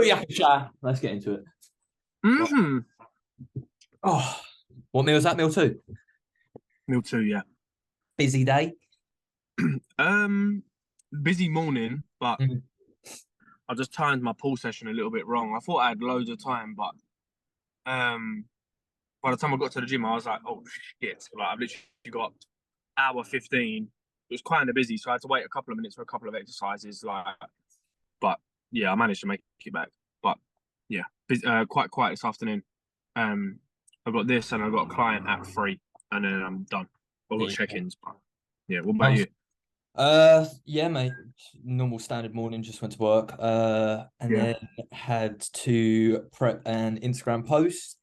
Booyakasha. Let's get into it. Right. Mm-hmm. Oh, what meal is that? Meal two. Meal two, yeah. Busy day. Um, Busy morning, but Mm. I just timed my pool session a little bit wrong. I thought I had loads of time, but um, by the time I got to the gym, I was like, oh shit! Like I've literally got hour 15. It was kind of busy, so I had to wait a couple of minutes for a couple of exercises. But yeah, I managed to make it back. But yeah, quite quiet this afternoon. Um, I've got this, and I've got a client at 3, and then I'm done. I've got Yeah. check-ins, but yeah. What about Nice. you? Yeah, mate. Normal standard morning, just went to work. And Yeah. then had to prep an Instagram post.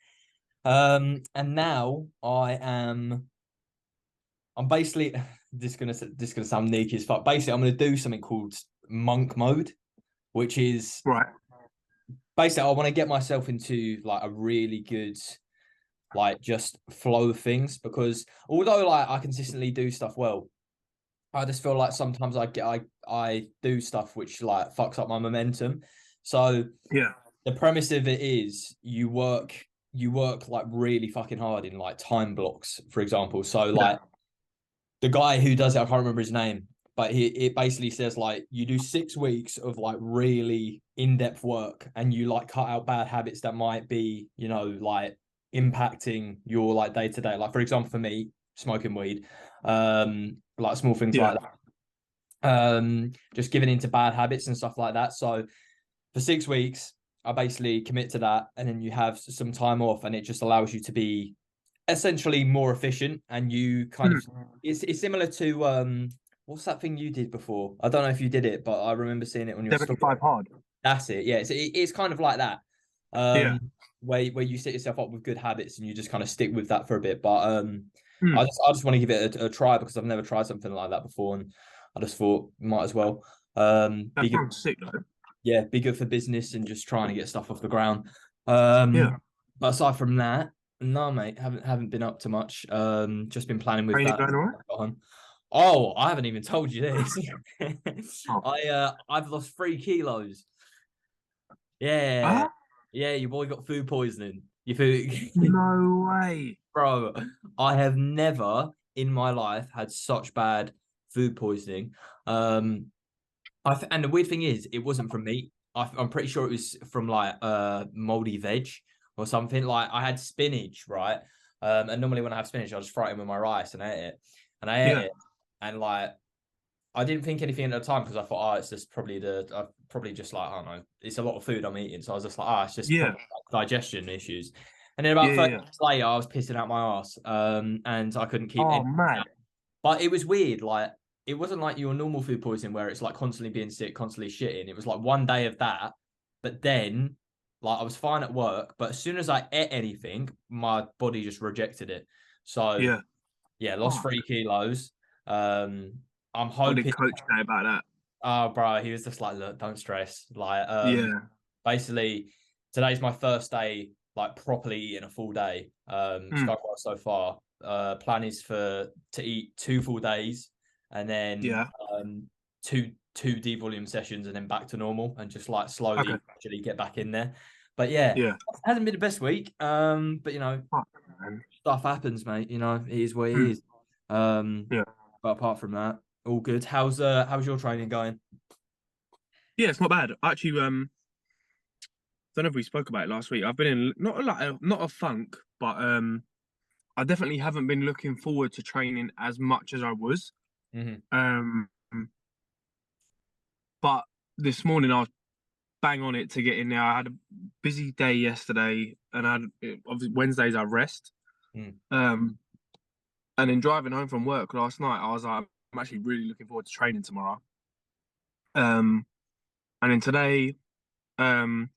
And now I'm basically this gonna sound neaky as fuck. Basically, I'm gonna do something called monk mode, which is Right. basically I want to get myself into like a really good like just flow of things because although like I consistently do stuff well, I just feel like sometimes I do stuff which like fucks up my momentum. So Yeah. the premise of it is you work like really fucking hard in like time blocks, for example. So Yeah. like the guy who does it, I can't remember his name, but it basically says like you do 6 weeks of like really in-depth work and you like cut out bad habits that might be, like impacting your like day to day. Like for example, for me, smoking weed, like small things Yeah. like that. Just giving into bad habits and stuff like that. So for 6 weeks, I basically commit to that, and then you have some time off, and it just allows you to be essentially more efficient. And you kind Mm. of it's similar to what's that thing you did before? I don't know if you did it, but I remember seeing it on your story. 75 hard. That's it. Yeah, it's kind of like that. Yeah. Where you set yourself up with good habits and you just kind of stick with that for a bit. But I Mm. just I just want to give it a try because I've never tried something like that before, and I just thought might as well. That Be good, sounds sick, though. yeah, be good for business and just trying to get stuff off the ground. Yeah. But aside from that, no, mate, haven't been up to much. Just been planning with Training that. going all right? Oh, I haven't even told you this. Oh. I've lost 3 kilos. Yeah, Ah, yeah, your boy got food poisoning. Your food, no way. bro. I have never in my life had such bad food poisoning. Um, and the weird thing is, it wasn't from meat. I'm pretty sure it was from like moldy veg or something. Like I had spinach, right? And normally when I have spinach, I just fry it in with my rice and I ate it. And I ate Yeah. it, and like I didn't think anything at the time because I thought, oh, it's just probably I've probably just like I don't know, it's a lot of food I'm eating, so I was just like, oh, it's just Yeah. probably like digestion issues. And then Yeah. about 30 Yeah. minutes later, I was pissing out my ass, and I couldn't keep Oh, any. man. But it was weird. Like it wasn't like your normal food poisoning where it's like constantly being sick, constantly shitting. It was like one day of that, but then like I was fine at work, but as soon as I ate anything, my body just rejected it. So Yeah. yeah, lost Fuck. 3 kilos. I'm What did hoping. coach say about that? Oh, bro, he was just like, look, don't stress. Like, Yeah. basically, today's my first day, like properly eating a full day. It's Mm. going well so far. Plan is to eat 2 full days, and then Yeah. two deep volume sessions, and then back to normal, and just like Okay. slowly actually get back in there. But yeah, Yeah. hasn't been the best week. But Fuck, man. stuff happens, mate. It is what it Mm. is. Um, Yeah. but apart from that, all good. How's your training going? Yeah, it's not bad. Actually, don't know if we spoke about it last week. I've been in not a funk, but I definitely haven't been looking forward to training as much as I was. Hmm. Um, but this morning I was bang on it to get in there. I had a busy day yesterday, and obviously Wednesdays I rest. Mm. Um, and then driving home from work last night, I was like, I'm actually really looking forward to training tomorrow. Um, and then today, um,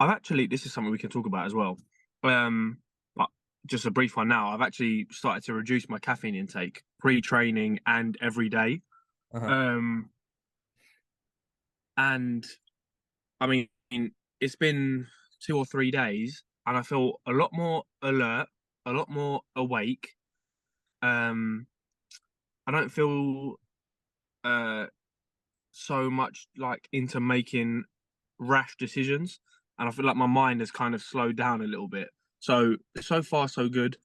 I've actually this is something we can talk about as well. But just a brief one now. I've actually started to reduce my caffeine intake pre-training and every day. Uh-huh. Um, and I mean, it's been 2 or 3 days, and I feel a lot more alert, a lot more awake. Um, I don't feel so much like into making rash decisions, and I feel like my mind has kind of slowed down a little bit. So far so good.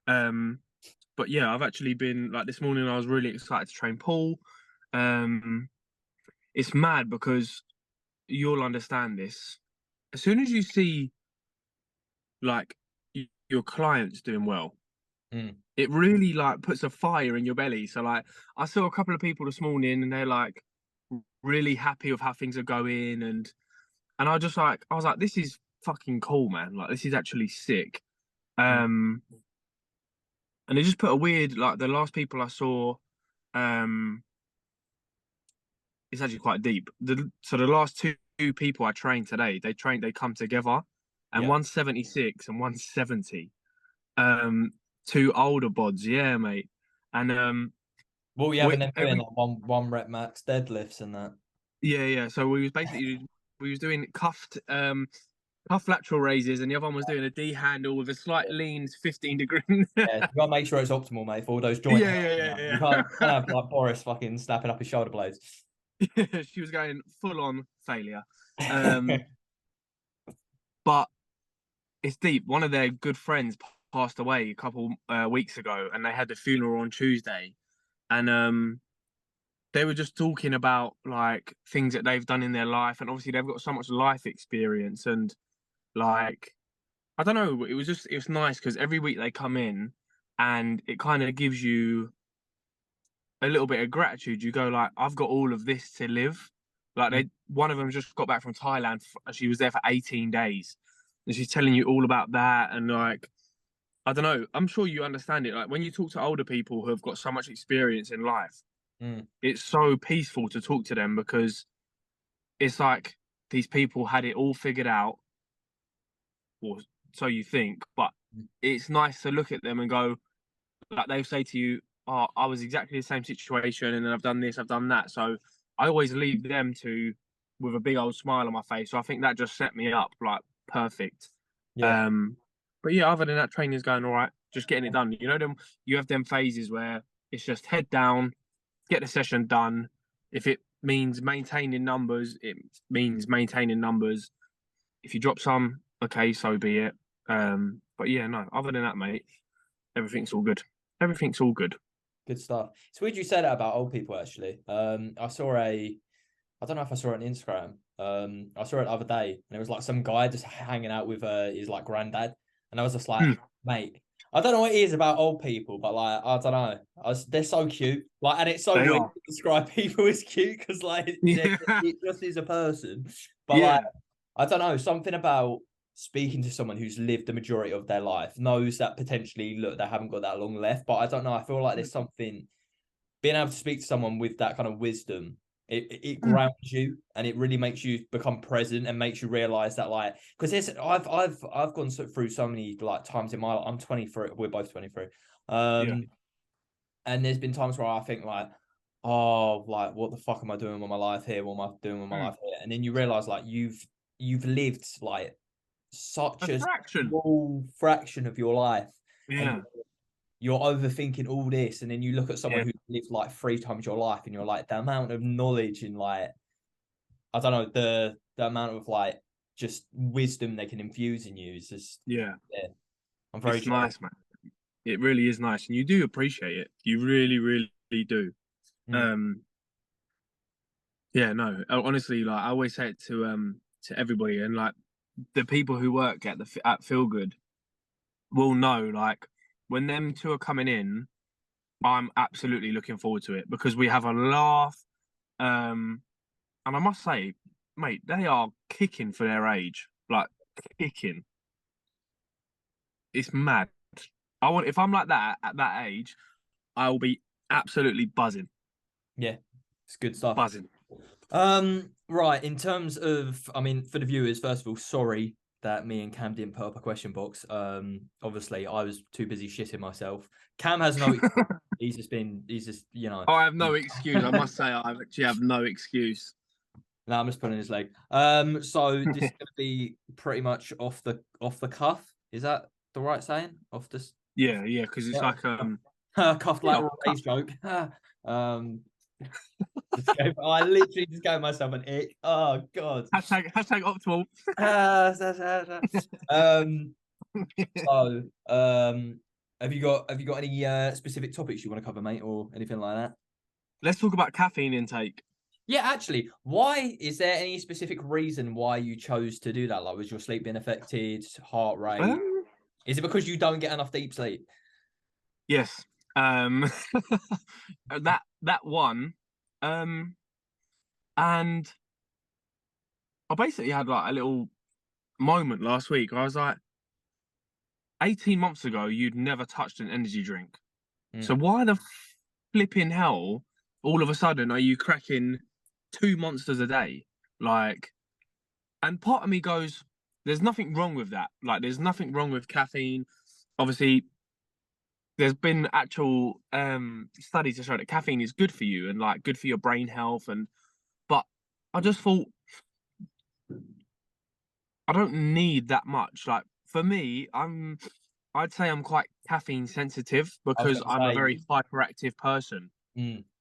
But yeah, I've actually been like this morning. I was really excited to train Paul. Um, it's mad because you'll understand this. As soon as you see like your clients doing well, it really like puts a fire in your belly. So like I saw a couple of people this morning and they're like really happy with how things are going, and I was like, this is fucking cool, man. Like this is actually sick. And it just put a weird like the last people I saw, um, it's actually quite deep. So the last two people I trained today, they come together, and Yeah. 176 and 170. Two older bods, yeah, mate. And What were you having we them doing? every Like one rep max deadlifts and that. yeah. So we was doing cuff lateral raises, and the other one was doing a D handle with a slight lean 15 degree. Yeah, you gotta make sure it's optimal, mate, for all those joint Yeah, hacks, yeah, you yeah, know. You can't yeah. have like Boris fucking snapping up his shoulder blades. She was going full on failure. Um, but it's deep. One of their good friends passed away a couple weeks ago, and they had the funeral on Tuesday. And they were just talking about like things that they've done in their life, and obviously they've got so much life experience, and like I don't know, it was nice because every week they come in, and it kind of gives you a little bit of gratitude. You go like, I've got all of this to live. Like one of them just got back from Thailand. She was there for 18 days, and she's telling you all about that. And like, I don't know. I'm sure you understand it. Like when you talk to older people who have got so much experience in life, it's so peaceful to talk to them because it's like these people had it all figured out, or so you think. But it's nice to look at them and go, like they'll say to you, "Oh, I was exactly the same situation, and then I've done this, I've done that." So I always leave them to with a big old smile on my face. So I think that just set me up like perfect. Yeah. Um, but yeah, other than that, training's going all right. Just getting it done. You know them. You have them phases where it's just head down, get the session done. If it means maintaining numbers, it means maintaining numbers. If you drop some, okay, so be it. But yeah, no. Other than that, mate, everything's all good. Everything's all good. Good stuff. It's weird you say that about old people, actually. I don't know if I saw it on Instagram. I saw it the other day, and it was like some guy just hanging out with his like granddad, and I was just like, mate, I don't know what it is about old people, but like I don't know, they're so cute. Like, and it's so They weird are. to describe people as cute because like Yeah. it just is a person. But like Yeah. I don't know, something about speaking to someone who's lived the majority of their life knows that potentially look they haven't got that long left. But I don't know. I feel like there's something being able to speak to someone with that kind of wisdom, it grounds you and it really makes you become present and makes you realize that like because I've gone through so many like times in my life. I'm 23, we're both 23, Yeah. and there's been times where I think like, oh, like what the fuck am I doing with my life here, what am I doing with my life here, and then you realize like you've lived like such A a fraction. small fraction of your life, and Yeah. you're overthinking all this, and then you look at someone Yeah. who lived like 3 times your life, and you're like, the amount of knowledge and like I don't know, the amount of like just wisdom they can infuse in you is just Yeah. yeah. I'm very It's jealous. nice, man. It really is nice. And you do appreciate it. You really, really do. Mm, Um, yeah, no. Honestly, like I always say it to everybody, and like the people who work at Feel Good will know, like when them two are coming in, I'm absolutely looking forward to it because we have a laugh. Um, and I must say, mate, they are kicking for their age, like kicking. It's mad. I want if I'm like that at that age, I will be absolutely buzzing, yeah, it's good stuff. buzzing. Right, in terms of, I mean, for the viewers, first of all, sorry that me and Cam didn't put up a question box. Obviously, I was too busy shitting myself. Cam has no, he's just, you know. I have no excuse. I must say, I actually have no excuse. No, I'm just putting his leg. So this is gonna be pretty much off the cuff. Is that the right saying? Off the Yeah, yeah, because it's yeah, like cuff yeah, lateral raise joke. um, I literally just gave myself an ick. Oh god. Hashtag optimal. um. So, have you got any specific topics you want to cover, mate, or anything like that? Let's talk about caffeine intake. Yeah, actually, why is there any specific reason why you chose to do that? Like, was your sleep being affected, heart rate? Um, Is it because you don't get enough deep sleep? yes. That one. Um, and I basically had like a little moment last week. I was like, 18 months ago, you'd never touched an energy drink. So Mm. why the flipping hell, all of a sudden, are you cracking 2 monsters a day? Like, and part of me goes, there's nothing wrong with that. Like, there's nothing wrong with caffeine. Obviously, there's been actual studies to show that caffeine is good for you and like good for your brain health. But I just thought I don't need that much. Like for me, I'd say I'm quite caffeine sensitive I was because going to I'm a say, very hyperactive person.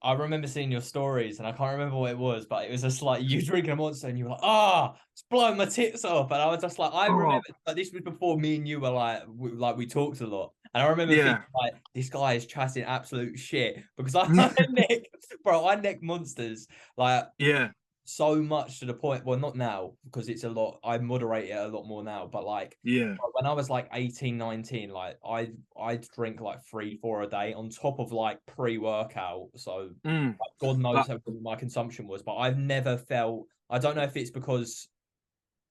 I remember seeing your stories, and I can't remember what it was, but it was just like you drinking a monster, and you were like, "Ah, it's blowing my tits off," and I was just like, I remember, Oh, but this was before me and you were like, we talked a lot, and I remember thinking yeah, like, this guy is chatting absolute shit because I neck, bro, I neck monsters like yeah, so much to the point. Well, not now because it's a lot. I moderate it a lot more now, but like yeah. when I was like 18, 19, like I'd drink like 3, 4 a day on top of like pre-workout. So Mm. like, God knows Like, how good my consumption was, but I've never felt. I don't know if it's because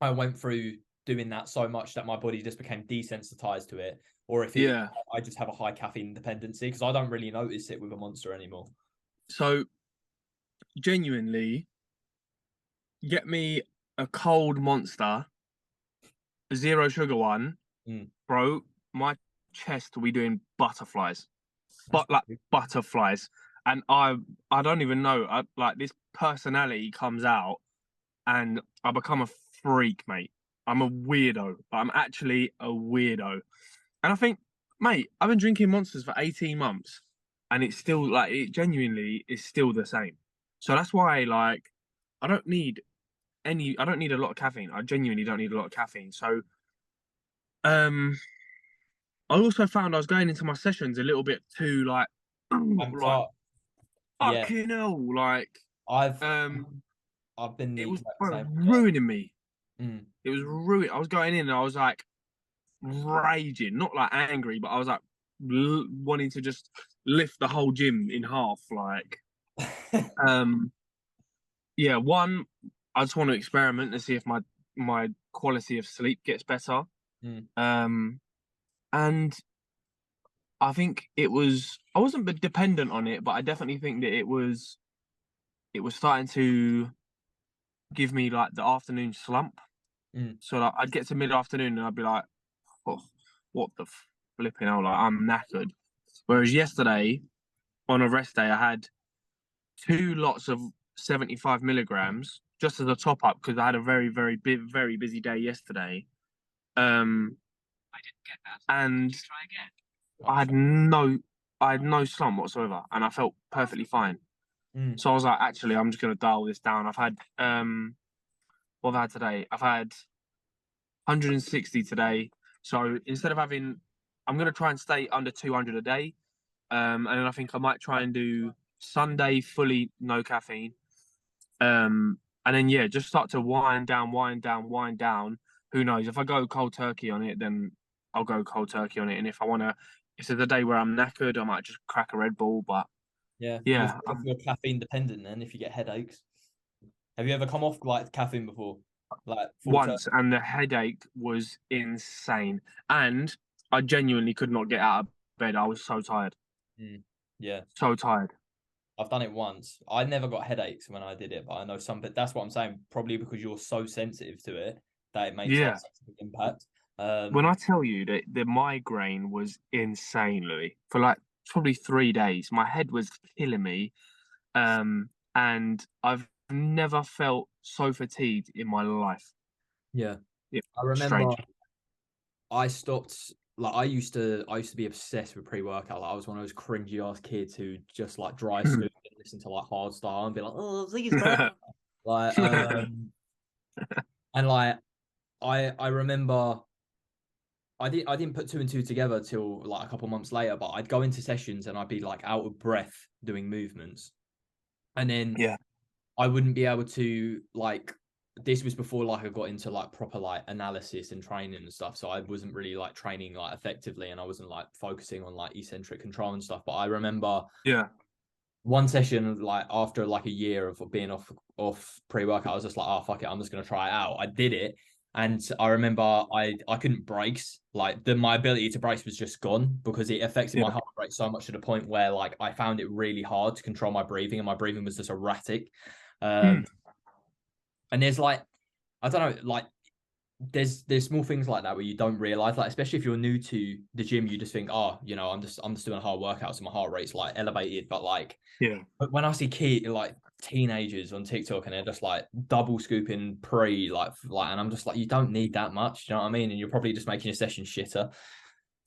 I went through doing that so much that my body just became desensitized to it, or if it yeah. I just have a high caffeine dependency because I don't really notice it with a monster anymore. So genuinely, get me a cold monster, a zero sugar one, Mm, bro. My chest will be doing butterflies, that's but like good. butterflies. And I don't even know. Like this personality comes out, and I become a freak, mate. I'm a weirdo. I'm actually a weirdo. And I think, mate, I've been drinking monsters for 18 months, and it's still like it genuinely is still the same. So that's why, like, I don't need I don't need a lot of caffeine. I genuinely don't need a lot of caffeine. So, um, I also found I was going into my sessions a little bit too like, I'm like so yeah. fucking hell, like, I've um, I've been it the was exact bro, same. ruining me. Mm. It was ruining. I was going in and I was like raging, not like angry, but I was like wanting to just lift the whole gym in half. Like, um, yeah, one, I just want to experiment and see if my quality of sleep gets better. Mm. Um, and I think I wasn't dependent on it, but I definitely think that it was starting to give me like the afternoon slump. Mm. So like I'd get to mid afternoon and I'd be like, oh, what the flipping hell? Like I'm knackered. Whereas yesterday on a rest day, I had 2 lots of 75 milligrams just as a top up because I had a very busy day yesterday. Um, and Oh, I had no, I had no slump whatsoever, and I felt perfectly fine. mm. So I was like, actually, I'm just gonna dial this down. I've had what have I had today? I've had 160 today. So instead of having, I'm gonna try and stay under 200 a day. And then I think I might try and do Sunday fully no caffeine. And then yeah, just start to wind down, wind down, wind down. Who knows? If I go cold turkey on it, then I'll go cold turkey on it. And if there's a day where I'm knackered, I might just crack a Red Bull. But Yeah, yeah, if you're caffeine dependent, then if you get headaches, have you ever come off like caffeine before, like full turn? once, and the headache was insane. And I genuinely could not get out of bed. I was so tired, Mm. Yeah, so tired. I've done it once. I never got headaches when I did it, but I know some. But that's what I'm saying. Probably because you're so sensitive to it that it makes like Yeah. such a big impact. When I tell you that the migraine was insane, Louis, for like probably 3 days, my head was killing me. And I've never felt so fatigued in my life. Yeah, It I remember strange. I stopped. Like I used to be obsessed with pre-workout. Like, I was one of those cringy ass kids who just like dry scooped in the listen to like hard style and be like, oh, these like and like I remember I didn't put two and two together till like a couple months later, but I'd go into sessions and I'd be like out of breath doing movements. And then Yeah. I wouldn't be able to like this was before like I got into like proper like analysis and training and stuff. So I wasn't really like training like effectively and I wasn't like focusing on like eccentric control and stuff. But I remember Yeah. one session like after like a year of being off pre-workout, I was just like, oh fuck it, I'm just gonna try it out. I did it. And I remember I couldn't brace. Like my ability to brace was just gone because it affected my Yeah. heart rate so much to the point where like I found it really hard to control my breathing and my breathing was just erratic. Mm. And there's like I don't know, like there's small things like that where you don't realize, like especially if you're new to the gym, you just think, oh, you know, I'm just doing a hard workout, so my heart rate's like elevated. But like, Yeah. but when I see like teenagers on TikTok and they're just like double scooping and I'm just like, you don't need that much, you know what I mean? And you're probably just making your session shitter.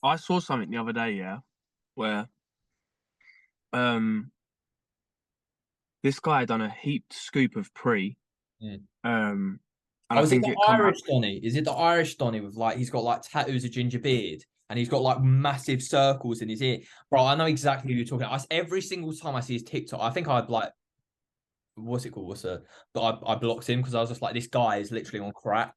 I saw something the other day, yeah, where um this guy had done a heaped scoop of pre, Mm. and Oh, I is it think the it come out. Irish Donny? Is it the Irish Donny with like he's got like tattoos of ginger beard and he's got like massive circles in his ear? Bro, I know exactly who you're talking about. Every single time I see his TikTok, I think I'd like what's it called? But I blocked him because I was just like, this guy is literally on crack.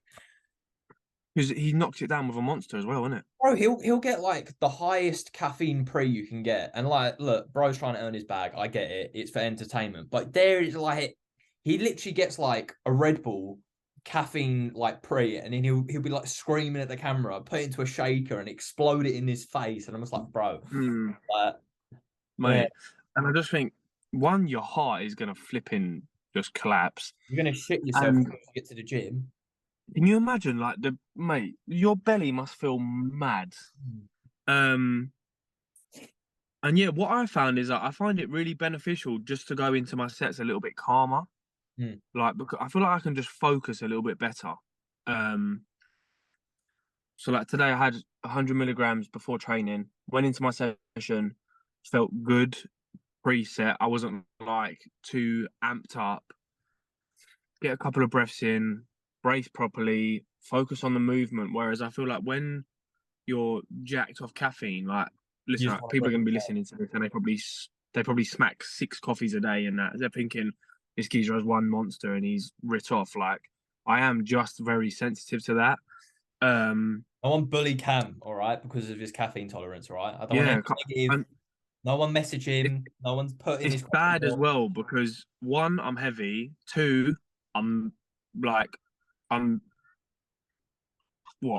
Because he knocks it down with a monster as well, isn't it? Bro, he'll get like the highest caffeine pre you can get. And like, look, bro's trying to earn his bag. I get it. It's for entertainment. But there is like he literally gets like a Red Bull caffeine like pre, and then he'll be like screaming at the camera, put it into a shaker and explode it in his face. And I'm just like, bro, Mm, yeah, mate. And I just think, one, your heart is gonna flipping just collapse. you're gonna shit yourself And when you get to the gym. can you imagine, like, your belly must feel mad. Um, and yeah, what I found is that I find it really beneficial just to go into my sets a little bit calmer. Mm. Like, because I feel like I can just focus a little bit better. Um, so like today I had 100 milligrams before training, went into my session, felt good preset. I wasn't like too amped up. Get a couple of breaths in, brace properly, focus on the movement. Whereas I feel like when you're jacked off caffeine, like You listen, just like, want to people are break going to be it listening to this and they probably smack 6 coffees a day and that they're thinking this geezer has one monster and he's writ off. Like I am just very sensitive to that. I want bully Cam, all right, because of his caffeine tolerance, all right? I don't want Yeah, any negative. and No one message it, him. No one's put in it's his coffee bad as box. well because one, I'm heavy. Two, I'm like I'm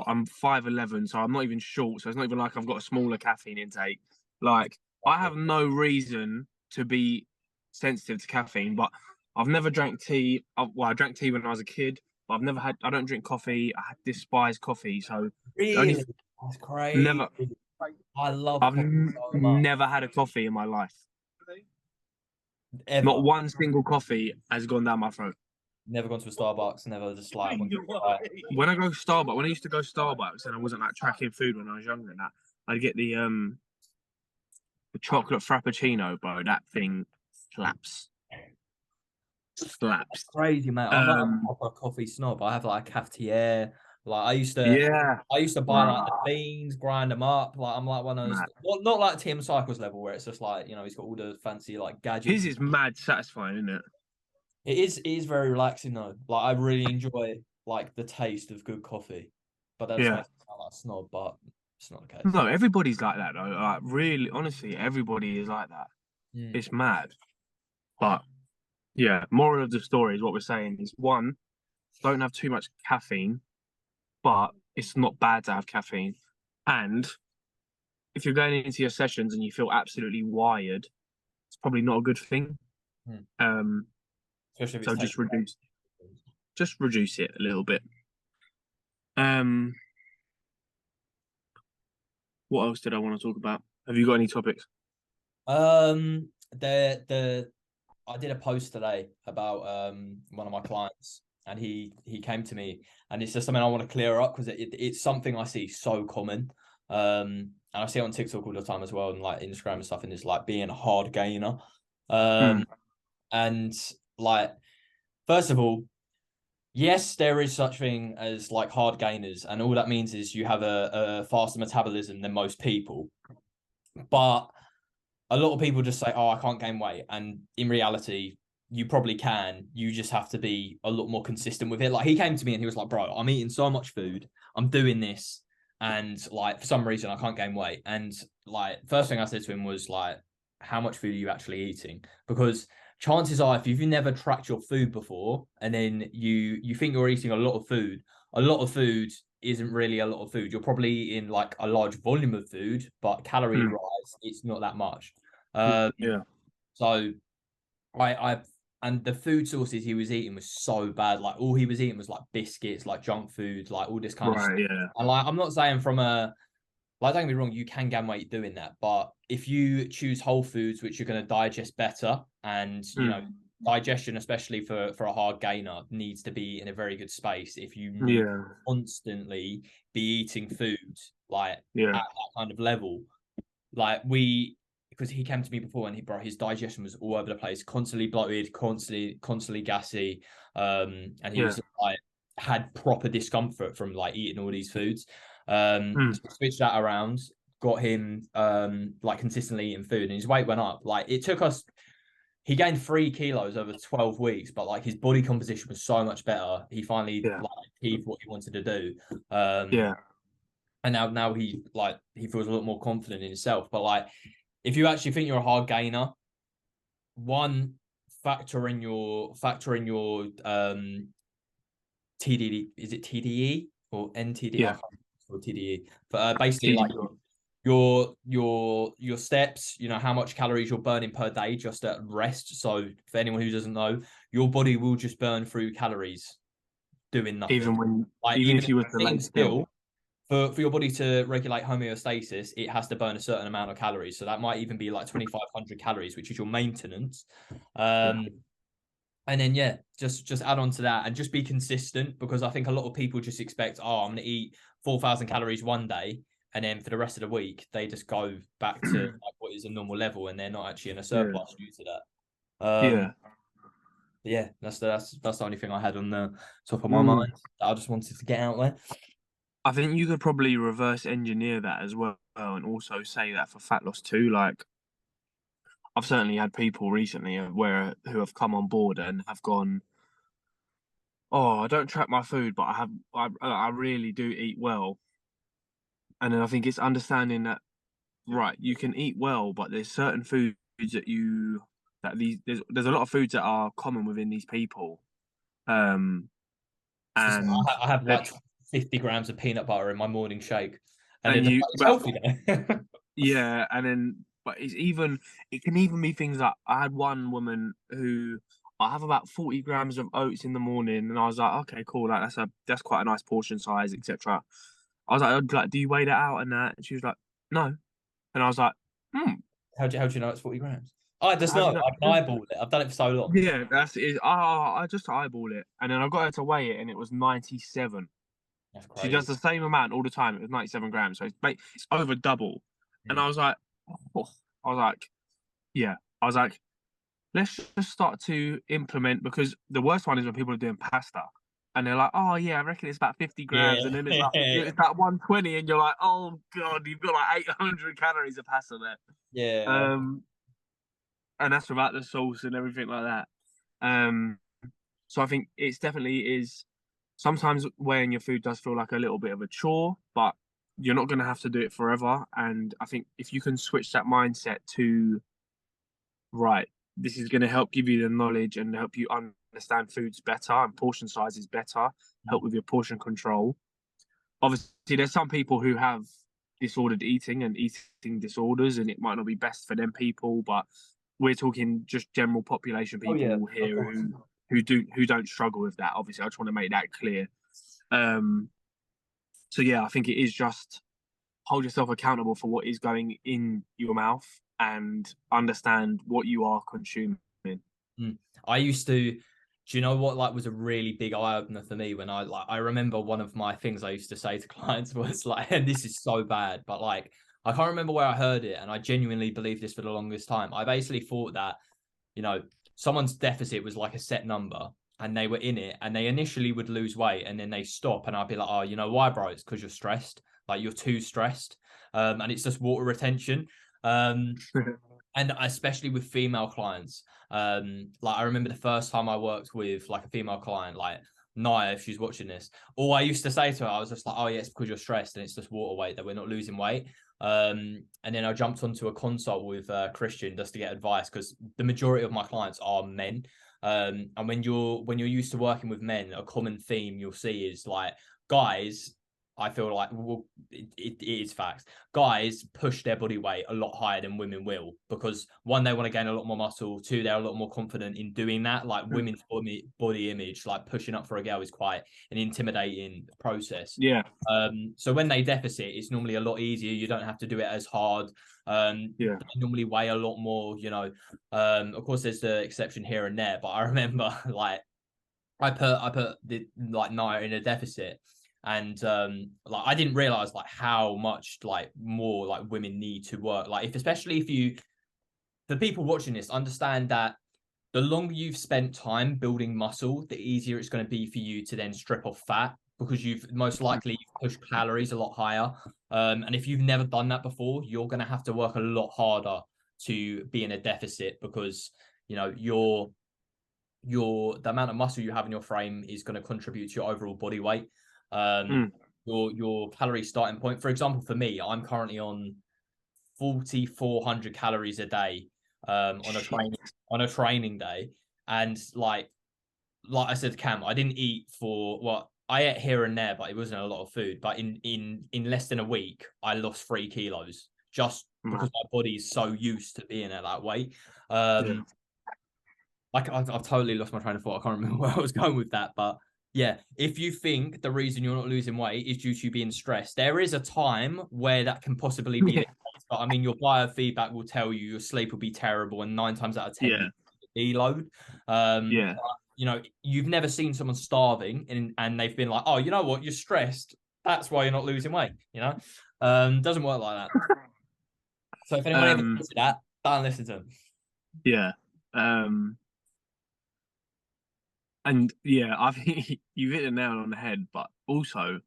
I'm 5'11", so I'm not even short. So it's not even like I've got a smaller caffeine intake. Like I have no reason to be sensitive to caffeine, but I've never drank tea. Well, I drank tea when I was a kid, but I don't drink coffee. I despise coffee, so the only Really? That's crazy. never I love I've coffee so much. never had a coffee in my life. Not Ever. one single coffee has gone down my throat. Never gone to a Starbucks. Never just like went to try. When I go Starbucks, when I used to go Starbucks and I wasn't like tracking food when I was younger and that, I'd get the chocolate frappuccino, bro. That thing slaps. Slaps. Crazy, mate. I'm not Um, a coffee snob. I have like a cafetiere. Like yeah. I used to buy like the Rah, beans, grind them up. Like I'm like one of those, mad. not like Tim Cycles level where it's just like you know he's got all the fancy like gadgets. His is mad satisfying, isn't it? It is very relaxing though. Like I really enjoy like the taste of good coffee, but that just Yeah. makes me sound like a snob. But it's not the case. No, everybody's like that though. Like really, honestly, everybody is like that. Mm. It's mad. But yeah, moral of the story is what we're saying is one, don't have too much caffeine, but it's not bad to have caffeine. And if you're going into your sessions and you feel absolutely wired, it's probably not a good thing. Mm. Um, Especially if so it's taken. just reduce it a little bit. Um, what else did I want to talk about? Have you got any topics? The I did a post today about one of my clients, and he came to me, and it's just something I want to clear up because it's something I see so common. And I see it on TikTok all the time as well, and like Instagram and stuff, and it's like being a hard gainer. Hmm. And like, first of all, yes, there is such thing as like hard gainers, and all that means is you have a faster metabolism than most people. But a lot of people just say, "Oh, I can't gain weight," and in reality, you probably can. You just have to be a lot more consistent with it. Like he came to me and he was like, "Bro, I'm eating so much food. I'm doing this, and like for some reason I can't gain weight." And like first thing I said to him was like, "How much food are you actually eating?" Because chances are, if you've never tracked your food before, and then you think you're eating a lot of food isn't really a lot of food. You're probably eating like a large volume of food, but calorie Mm. wise, it's not that much. Um, Yeah. so I and the food sources he was eating was so bad. Like all he was eating was like biscuits, like junk food, like all this kind of stuff. Right. Yeah. And like I'm not saying from a like don't get me wrong, you can gain weight doing that, but if you choose whole foods which you're going to digest better, and you know Mm. digestion, especially for a hard gainer, needs to be in a very good space. If you need to Yeah. constantly be eating food like at Yeah. that kind of level, like we because he came to me before and his digestion was all over the place, constantly bloated, constantly gassy, and he Yeah. was like had proper discomfort from like eating all these foods. Mm. So switched that around, got him like consistently eating food, and his weight went up. Like it took us. He gained 3 kilos over 12 weeks, but like his body composition was so much better. He finally Yeah. like achieved what he wanted to do. Um, Yeah. and now he feels a lot more confident in himself. But like if you actually think you're a hard gainer, one factor in your TDD, is it TDE or NTD? I Yeah. can't remember TDE. But basically like TDE. your steps, you know, how much calories you're burning per day just at rest. So for anyone who doesn't know, your body will just burn through calories doing nothing. Like Even even if if you were you're to lay sitting still. still, for your body to regulate homeostasis, it has to burn a certain amount of calories. So that might even be like 2,500 calories, which is your maintenance. Yeah. Um, and then yeah, just add on to that and just be consistent, because I think a lot of people just expect, oh, I'm gonna eat 4,000 calories one day, and then for the rest of the week they just go back to like what is a normal level, and they're not actually in a Yeah. surplus due to that. Yeah. Yeah, that's the only thing I had on the top of my mind Mm. that I just wanted to get out there. I think you could probably reverse engineer that as well, and also say that for fat loss too. Like I've certainly had people recently who have come on board and have gone, "Oh, I don't track my food, but I really do eat well." And then I think it's understanding that, right, you can eat well, but there's certain foods that there's a lot of foods that are common within these people. Um, It's just, and I have that like 50 grams of peanut butter in my morning shake, and and it's healthy though. yeah, and then but it can even be things like I had one woman who I have about 40 grams of oats in the morning, and I was like, okay, cool, like that's quite a nice portion size, etc. I was like, do you weigh that out and that? And she was like, no, and I was like, hmm, How do you know it's 40 grams? I just how do know. you I can know? eyeball it. I've done it for so long. Yeah, that's it. I just eyeball it, and then I got her to weigh it, and it was 97. That's She does crazy. the same amount all the time. It was 97 grams, so it's over double. And Mm. I was like, oh. I was like, yeah. I was like, let's just start to implement, because the worst one is when people are doing pasta and they're like, oh yeah, I reckon it's about 50 grams, and Yeah. then it's like 120, and you're like, oh god, you've got like 800 calories of pasta there. Yeah. Um, and that's without the sauce and everything like that. Um, so I think it's definitely is sometimes weighing your food does feel like a little bit of a chore, but you're not going to have to do it forever. And I think if you can switch that mindset to, right, this is going to help give you the knowledge and help you understand foods better and portion sizes better, help with your portion control. Obviously, there's some people who have disordered eating and eating disorders, and it might not be best for them people, but we're talking just general population Oh yeah, people of here course. who don't struggle with that. Obviously, I just want to make that clear. Um, so yeah, I think it is just hold yourself accountable for what is going in your mouth and understand what you are consuming. Mm. I used to, do you know what like was a really big eye opener for me when I remember one of my things I used to say to clients was like, and this is so bad, but like I can't remember where I heard it, and I genuinely believed this for the longest time. I basically thought that, you know, someone's deficit was like a set number and they were in it and they initially would lose weight and then they stop and I'd be like, oh, you know why, bro? It's because you're stressed. Like you're too stressed. And it's just water retention. And especially with female clients. Like I remember the first time I worked with like a female client, like Naya, if she's watching this, all I used to say to her, I was just like, oh yeah, it's because you're stressed and it's just water weight that we're not losing weight. And then I jumped onto a consult with Christian just to get advice because the majority of my clients are men. And when you're used to working with men, a common theme you'll see is like guys. I feel like well, it is facts. Guys push their body weight a lot higher than women will because one, they want to gain a lot more muscle. Two, they're a lot more confident in doing that. Like women's body image, like pushing up for a girl is quite an intimidating process. Yeah. So when they deficit, it's normally a lot easier. You don't have to do it as hard. Yeah. They normally weigh a lot more, you know. Of course, there's the exception here and there, but I remember like I put the like Naya in a deficit. And like I didn't realize like how much like more like women need to work. Like if especially if you the people watching this understand that the longer you've spent time building muscle, the easier it's going to be for you to then strip off fat because you've most likely pushed calories a lot higher. And if you've never done that before, you're going to have to work a lot harder to be in a deficit because you know the amount of muscle you have in your frame is going to contribute to your overall body weight. Your calorie starting point. For example, for me, I'm currently on 4,400 calories a day on a training day, and like I said to Cam, I didn't eat for what I ate here and there, but it wasn't a lot of food. But in less than a week, I lost 3 kilos just because my body is so used to being at that weight. Yeah. Like I've totally lost my train of thought. I can't remember where I was going with that, but yeah, if you think the reason you're not losing weight is due to you being stressed, there is a time where that can possibly be the case. But I mean, your biofeedback will tell you your sleep will be terrible, and 9 times out of 10 Yeah. you deload. Yeah. But, you know, you've never seen someone starving and they've been like, oh, you know what, you're stressed. That's why you're not losing weight. You know, doesn't work like that. So if anyone ever thinks that, don't listen to them. Yeah. And yeah, I think you've hit the nail on the head, but also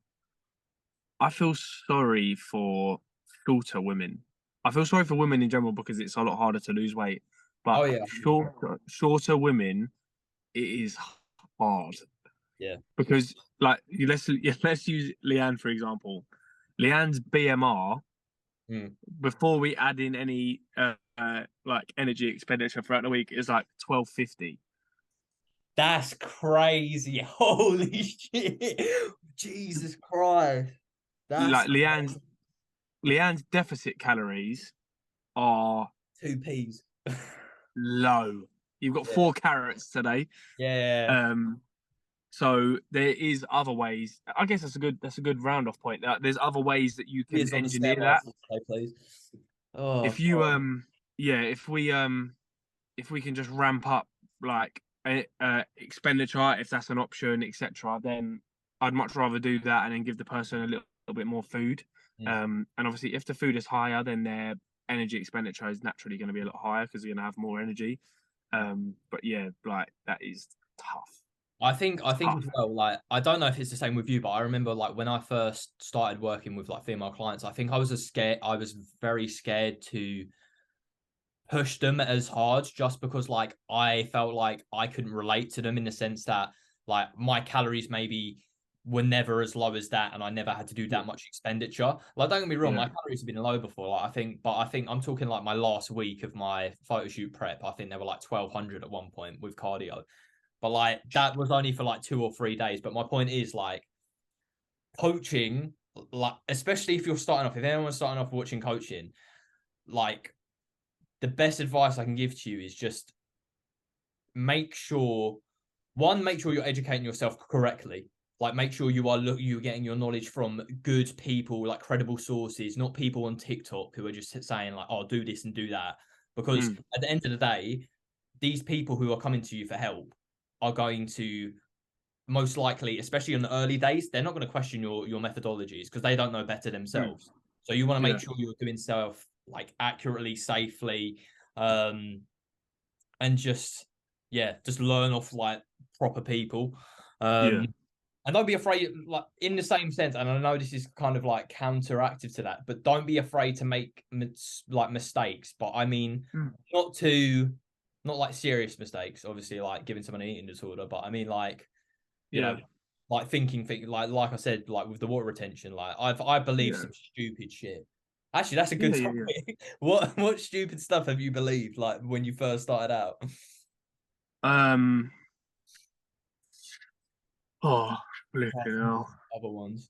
I feel sorry for shorter women. I feel sorry for women in general because it's a lot harder to lose weight. But Oh yeah, shorter women, it is hard. yeah. Because like let's use Leanne for example. Leanne's BMR before we add in any like energy expenditure throughout the week is like 1250. That's crazy. Holy shit. Jesus Christ. That's Like Leanne's deficit calories are 2 peas. low. You've got Yeah. 4 carrots today. Yeah. So there is other ways. I guess that's a good round off point. There's other ways that you can Peas on the engineer that. stairmaster, please. Oh, If you God. yeah, if we can just ramp up like expenditure, if that's an option, etc., then I'd much rather do that and then give the person a little bit more food. And obviously, if the food is higher, then their energy expenditure is naturally going to be a lot higher because they're going to have more energy. But yeah, like that is tough. I think as well, like I don't know if it's the same with you, but I remember like when I first started working with like female clients, I think I was very scared to push them as hard just because like I felt like I couldn't relate to them in the sense that like my calories maybe were never as low as that and I never had to do that much expenditure. Like don't get me wrong, my calories have been low before. Like I think I'm talking like my last week of my photo shoot prep, I think they were like 1,200 at one point with cardio. But like that was only for like 2 or 3 days. But my point is like coaching, like especially if you're starting off, if anyone's starting off watching coaching, like the best advice I can give to you is just make sure you're educating yourself correctly. Like make sure you're getting your knowledge from good people, like credible sources, not people on TikTok who are just saying like, "Oh, do this and do that." Because at the end of the day, these people who are coming to you for help are going to most likely, especially in the early days, they're not going to question your methodologies because they don't know better themselves. So you want to make sure you're doing stuff like accurately, safely, and just Yeah, just learn off like proper people. Yeah, And don't be afraid, like in the same sense. And I know this is kind of like counteractive to that, but don't be afraid to make like mistakes. But I mean, mm. not to, not like serious mistakes, obviously, like giving someone an eating disorder. But I mean, like, you Yeah, know, like thinking like I said, like with the water retention, like I believe yeah, some stupid shit. Actually, that's a yeah, good yeah, yeah. topic. What stupid stuff have you believed like when you first started out? Um, oh, Apart flipping from hell. other ones.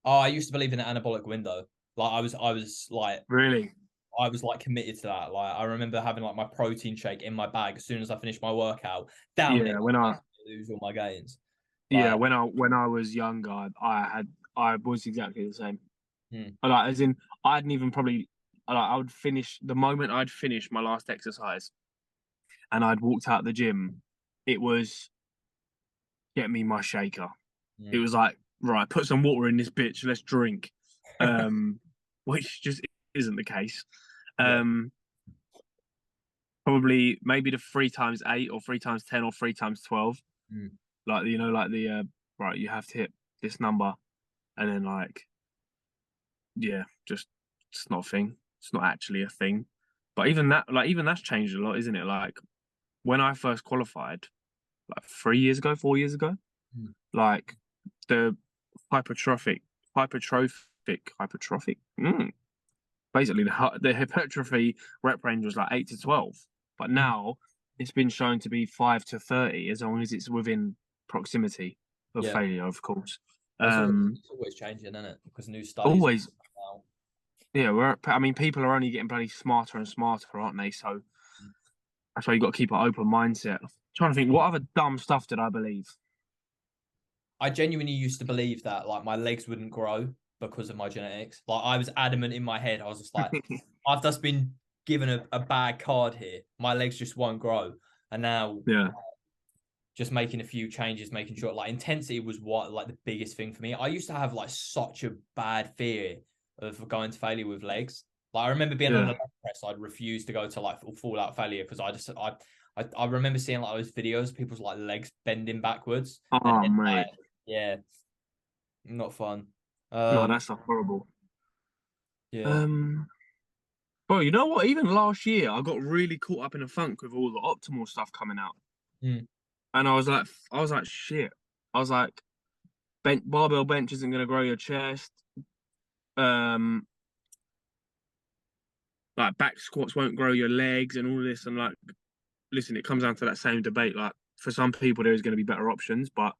Oh, I used to believe in the anabolic window. Like Really? I was like committed to that. Like I remember having like my protein shake in my bag as soon as I finished my workout, down it, Yeah, when I lose all my gains. yeah, Like, when I was younger, I was exactly the same. hmm, Like as in I hadn't even probably like I would finish the moment I'd finished my last exercise and I'd walked out the gym, it was get me my shaker. It hmm, was like, right, put some water in this bitch, let's drink. Um, which just isn't the case. yeah, Um, probably maybe the 3 times 8 or 3 times 10 or 3 times 12. hmm, Like like the right, you have to hit this number and then like yeah, just it's not a thing. It's not actually a thing. But even that, like even that's changed a lot, isn't it? Like when I first qualified, like 3 years ago, 4 years ago, hmm. like the hypertrophic, hypertrophic. Basically, the hypertrophy rep range was like 8 to 12, but Hmm. now it's been shown to be 5 to 30 as long as it's within proximity of Yeah. failure, of course. Well, Um, it's always changing, isn't it? Because new studies are always, out. yeah. I mean, people are only getting bloody smarter and smarter, aren't they? So that's why you got to keep an open mindset. Trying to think, what other dumb stuff did I believe? I genuinely used to believe that like my legs wouldn't grow because of my genetics. Like I was adamant in my head. I was just like, I've just been given a bad card here. My legs just won't grow. And now Yeah, just making a few changes, making sure like intensity was what like the biggest thing for me. I used to have like such a bad fear of going to failure with legs. Like I remember being on the yeah. leg press, I'd refuse to go to like full out failure because I remember seeing like those videos, people's like legs bending backwards, and Oh, then, like, mate. yeah, not fun. No, Um, that's not horrible. yeah. Um, Bro, you know what? Even last year, I got really caught up in a funk with all the optimal stuff coming out, Mm, and I was like, shit. I was like, barbell bench isn't gonna grow your chest. Um, like back squats won't grow your legs, and all this. And like, listen, it comes down to that same debate. Like, for some people, there is going to be better options, but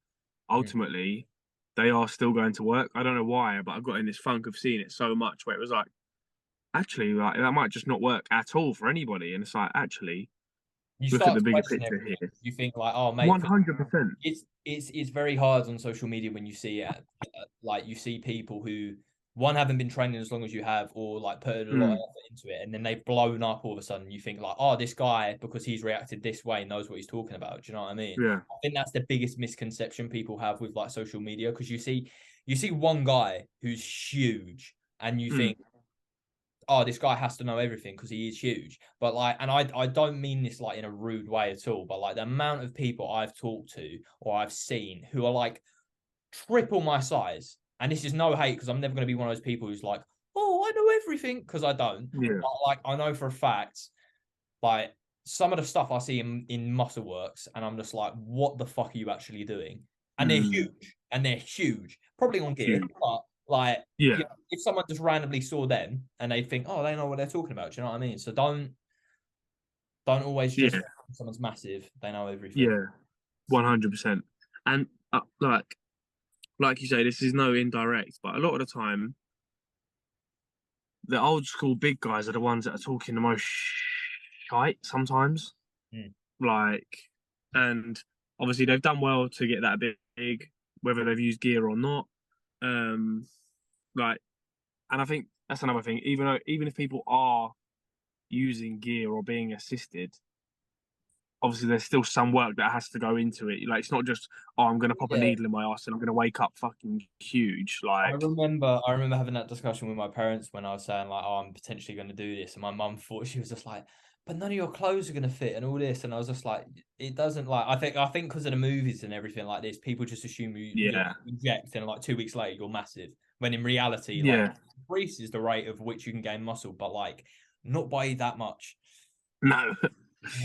mm. ultimately, they are still going to work. I don't know why, but I got in this funk of seeing it so much where it was like, actually, like that might just not work at all for anybody. And it's like, actually, You look at start the to bigger question picture everything. here. You think like, oh, mate, 100%. it's very hard on social media when you see it. Like you see people who one haven't been training as long as you have, or like putting a lot of Mm, effort into it, and then they've blown up all of a sudden. You think like, oh, this guy because he's reacted this way knows what he's talking about. Do you know what I mean? yeah. I think that's the biggest misconception people have with like social media because you see one guy who's huge, and you Mm, think oh, this guy has to know everything because he is huge. But like, and I don't mean this like in a rude way at all, but like the amount of people I've talked to or I've seen who are like triple my size, and this is no hate because I'm never going to be one of those people who's like, oh, I know everything because I don't. yeah. But like, I know for a fact, like some of the stuff I see in muscle works, and I'm just like, what the fuck are you actually doing? And they're Mm, huge, and they're huge, probably on gear, huge. but like, Yeah. you know, if someone just randomly saw them and they think, oh, they know what they're talking about. Do you know what I mean? So don't always just Yeah. someone's massive, they know everything. Yeah. 100%. And like you say, this is no indirect, but a lot of the time, the old school big guys are the ones that are talking the most shite sometimes. Mm. Like, and obviously they've done well to get that big, whether they've used gear or not. Um, like, and I think that's another thing. Even if people are using gear or being assisted, obviously there's still some work that has to go into it. Like, it's not just, oh, I'm gonna pop a Yeah. needle in my ass and I'm gonna wake up fucking huge. Like, I remember having that discussion with my parents when I was saying like, oh, I'm potentially going to do this, and my mum thought she was just like, but none of your clothes are gonna fit and all this. And I was just like, it doesn't like. I think because of the movies and everything like this, people just assume you Yeah. inject and like 2 weeks later you're massive. When in reality, like Yeah. increases the rate of which you can gain muscle, but like not by that much. No.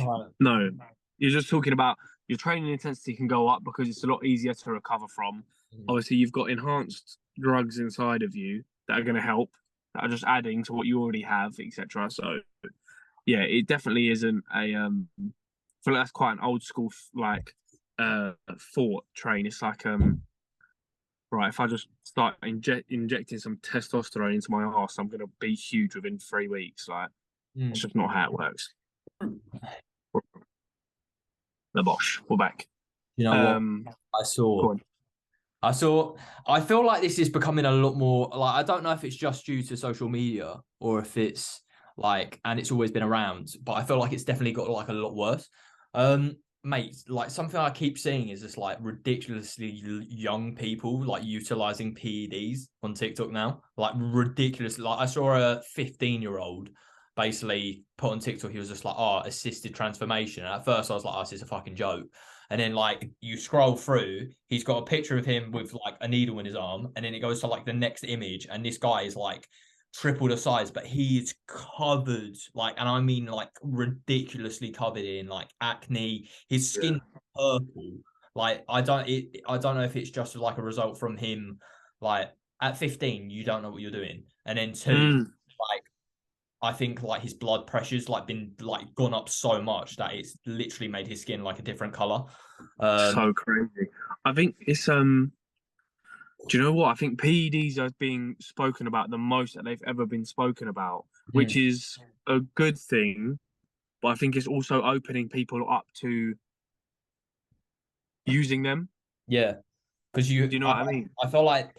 Right. No. You're just talking about your training intensity can go up because it's a lot easier to recover from. Mhm. Obviously, you've got enhanced drugs inside of you that are going to help, that are just adding to what you already have, etc. So, yeah, it definitely isn't a. I feel like that's quite an old school like thought train. It's like right, if I just start injecting some testosterone into my ass, I'm going to be huge within 3 weeks. Like, it's Mm. just not how it works. The Bosch, we're back. You know what? Um, I go saw. on. I saw. I feel like this is becoming a lot more like I don't know if it's just due to social media or if it's like and it's always been around, but I feel like it's definitely got like a lot worse. Mate, like something I keep seeing is just like ridiculously young people like utilizing PEDs on TikTok now. Like ridiculous. Like I saw a 15-year-old basically put on TikTok. He was just like, "Oh, assisted transformation." And at first, I was like, "Oh, this is a fucking joke." And then like you scroll through, he's got a picture of him with like a needle in his arm, and then it goes to like the next image, and this guy is like triple the size, but he is covered, like, and I mean like ridiculously covered in like acne. His Yeah. skin purple. Like I don't know if it's just like a result from him. Like at 15, you don't know what you're doing, and then two, Mm, like I think like his blood pressure's like been like gone up so much that it's literally made his skin like a different color. so crazy. I think it's do you know what? I think PEDs are being spoken about the most that they've ever been spoken about, which mm, is a good thing, but I think it's also opening people up to using them. yeah, because Do you know what I mean? I feel like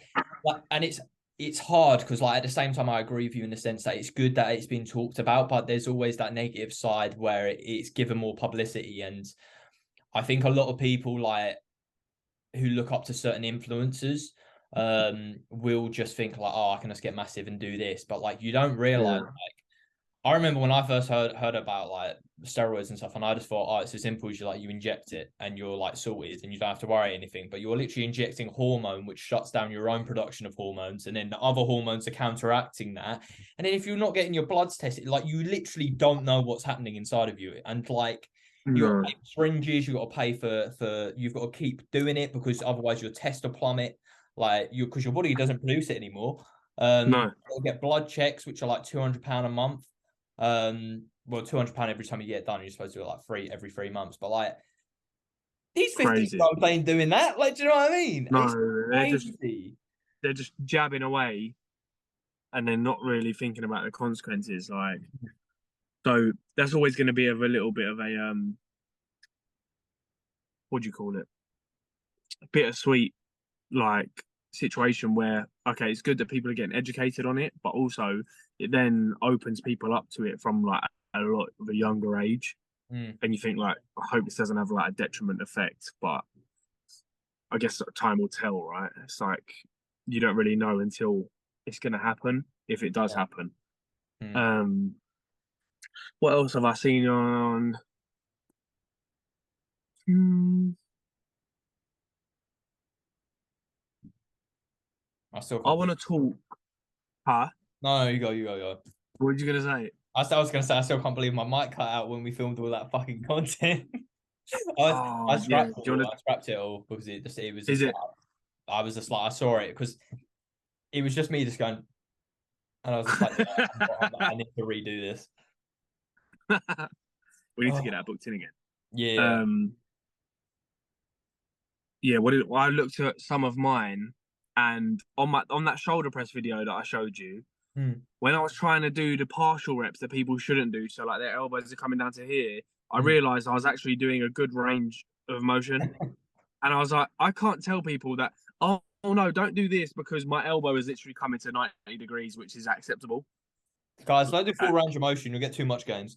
and it's hard because like at the same time I agree with you in the sense that it's good that it's been talked about, but there's always that negative side where it's given more publicity, and I think a lot of people like who look up to certain influencers will just think like, oh, I can just get massive and do this, but like you don't realize. Yeah. I remember when I first heard about like steroids and stuff, and I just thought, oh, it's as simple as you inject it and you're like sorted and you don't have to worry anything. But you're literally injecting hormone, which shuts down your own production of hormones, and then the other hormones are counteracting that. And then if you're not getting your bloods tested, like you literally don't know what's happening inside of you, and like you got to No. pay for syringes, you got to pay for you've got to keep doing it because otherwise your test will plummet, like you because your body doesn't produce it anymore. No. You'll get blood checks, which are like £200 a month. Well, £200 every time you get it done. You're supposed to do it like every 3 months. But like these 15 year Crazy. olds ain't doing that. Like, do you know what I mean? It's No, crazy. they're just jabbing away and they're not really thinking about the consequences. Like, so that's always going to be of a little bit of a what do you call it? Bittersweet like situation where okay, it's good that people are getting educated on it, but also it then opens people up to it from like a lot of a younger age. Mm, And you think like, I hope this doesn't have like a detriment effect, but I guess time will tell, right? It's like you don't really know until it's going to happen if it does yeah. happen. Mm. Um, what else have I seen on? Hmm, I still I can't want believe. to talk. Huh? No, no, you go. What are you gonna say? I was gonna say I still can't believe my mic cut out when we filmed all that fucking content. I Oh yeah. Do you want to? scrapped it all because it was Is just it? like I was just like I saw it because it was just me just going and I was just like I need to redo this. We need to get Oh, that booked in again. yeah. Um, yeah. Well, I looked at some of mine, and on that shoulder press video that I showed you, Hmm. when I was trying to do the partial reps that people shouldn't do, so like their elbows are coming down to here, I Hmm. realized I was actually doing a good range of motion. And I was like, I can't tell people that, oh no, don't do this because my elbow is literally coming to 90 degrees, which is acceptable. Guys, don't do Uh, full range of motion. You'll get too much gains.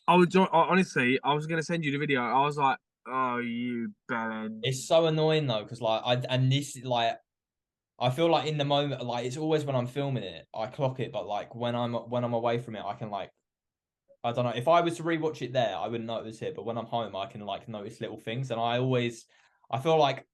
honestly, I was going to send you the video. I was like, oh, you bellend. It's so annoying though, because like and this like I feel like in the moment, like it's always when I'm filming it, I clock it, but like when I'm away from it, I don't know. If I was to rewatch it there, I wouldn't notice it. But when I'm home, I can like notice little things. And I feel like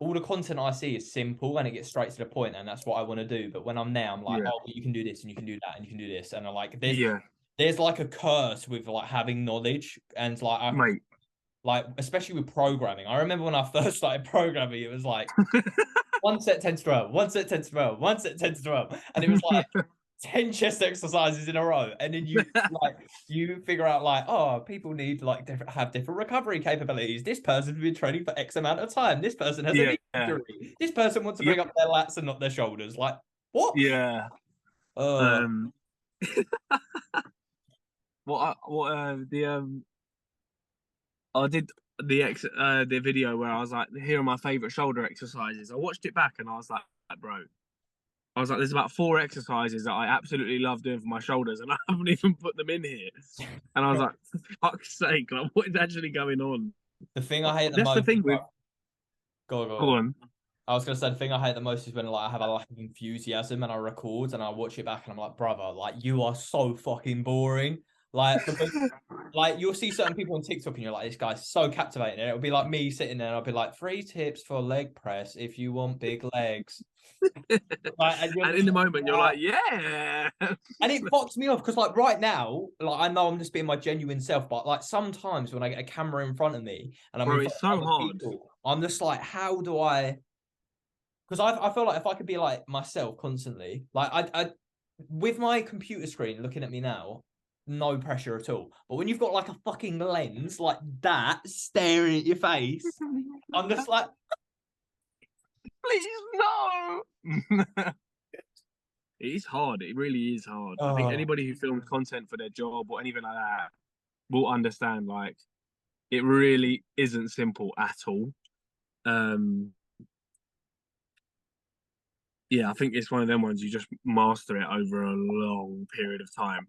all the content I see is simple and it gets straight to the point, and that's what I want to do. But when I'm there, I'm like, Yeah, oh, you can do this and you can do that and you can do this. And I like yeah, there's like a curse with like having knowledge and mate. like especially with programming. I remember when I first started programming, it was like one set 10 to 12, one set 10 to 12, one set 10 to 12. And it was like 10 chest exercises in a row. And then you figure out like, oh, people need like have different recovery capabilities. This person's been training for X amount of time. This person has a Yeah, knee injury. This person wants to bring yep, up their lats and not their shoulders. Like, what? yeah. Uh Um, I did the video where I was like, here are my favorite shoulder exercises. I watched it back and I was like, bro, I was like, there's about 4 exercises that I absolutely love doing for my shoulders, and I haven't even put them in here. And I was like, for fuck's sake, like, what is actually going on? the thing But I hate the that's the most thing is with, like, go on, go go on. on. I was gonna say the thing I hate the most is when like I have a lack of enthusiasm and I record and I watch it back and I'm like, brother, like you are so fucking boring. Like because like you'll see certain people on TikTok and you're like, this guy's so captivating. And it'll be like me sitting there and I'll be like, 3 tips for leg press if you want big legs. Like, and you're And just in the like, moment, you're what? like, yeah. And it fucks me off because like right now, like I know I'm just being my genuine self, but like sometimes when I get a camera in front of me and I'm in Bro, front it's of so other hard. people, I'm just like, how do I? Because I feel like if I could be like myself constantly, like I with my computer screen looking at me now, no pressure at all. But when you've got like a fucking lens like that staring at your face, I'm just like, Please, no. It is hard. It really is hard. I think oh anybody who films content for their job or anything like that will understand, like, it really isn't simple at all. Um, yeah, I think it's one of them ones you just master it over a long period of time.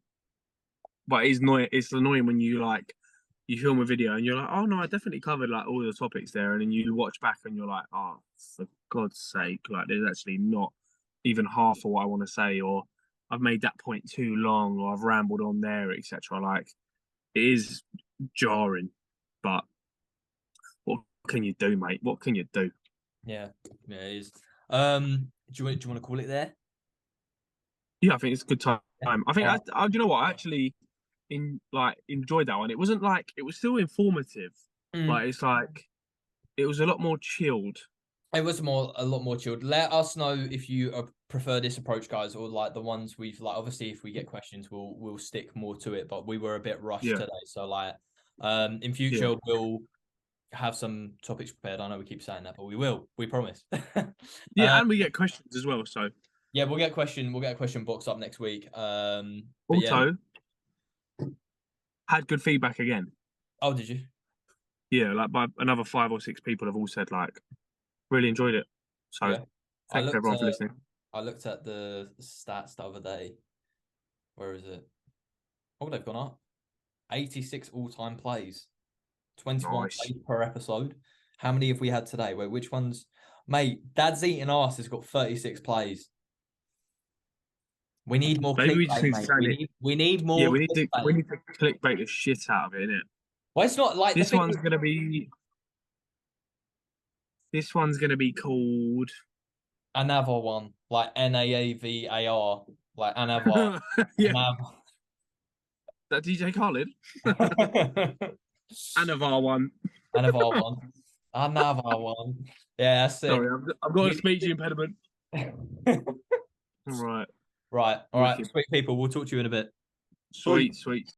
But it's annoying. It's annoying when you like you film a video and you're like, oh no, I definitely covered like all the topics there, and then you watch back and you're like, oh, for God's sake, like there's actually not even half of what I want to say, or I've made that point too long, or I've rambled on there, etc. Like it is jarring, but what can you do, mate? What can you do? yeah, yeah, it is. Do you want to call it there? Yeah, I think it's a good time. Yeah. I think All right. do you know what? I actually enjoyed that one. It wasn't like it was still informative, Mm. but it's like it was a lot more chilled. It was a lot more chilled. Let us know if you prefer this approach, guys, or like the ones we've like. Obviously, if we get questions, we'll stick more to it. But we were a bit rushed Yeah, today, so like, in yeah, future we'll have some topics prepared. I know we keep saying that, but we will. We promise. yeah, and we get questions as well. So Yeah, we'll get a question. We'll get a question box up next week. But yeah. also had good feedback again. Oh, did you? Yeah, like by another 5 or 6 people have all said like really enjoyed it. So Yeah. I thanks looked everyone at for listening. I looked at the stats the other day. Where is it? Oh, they've gone up. 86 all-time plays. 21 Nice. plays per episode. How many have we had today? Wait, which ones? Mate, Dad's Eating Arse has got 36 plays. We need more Maybe we just clickbait, need to mate. turn We it. need we need Yeah, more we clickbait. need to clickbait the shit out of it, innit? Well, it's not like the This thing one's is, gonna be this one's gonna be called Anavar one, like Naavar, like Anavar, yeah, Anavar. that DJ Khaled. Anavar one. Anavar one, Anavar one. Yeah, that's it. Sorry, I've got a We speech need impediment. All right. right, all right, Wicked. sweet people. We'll talk to you in a bit. Bye. Sweet, sweet.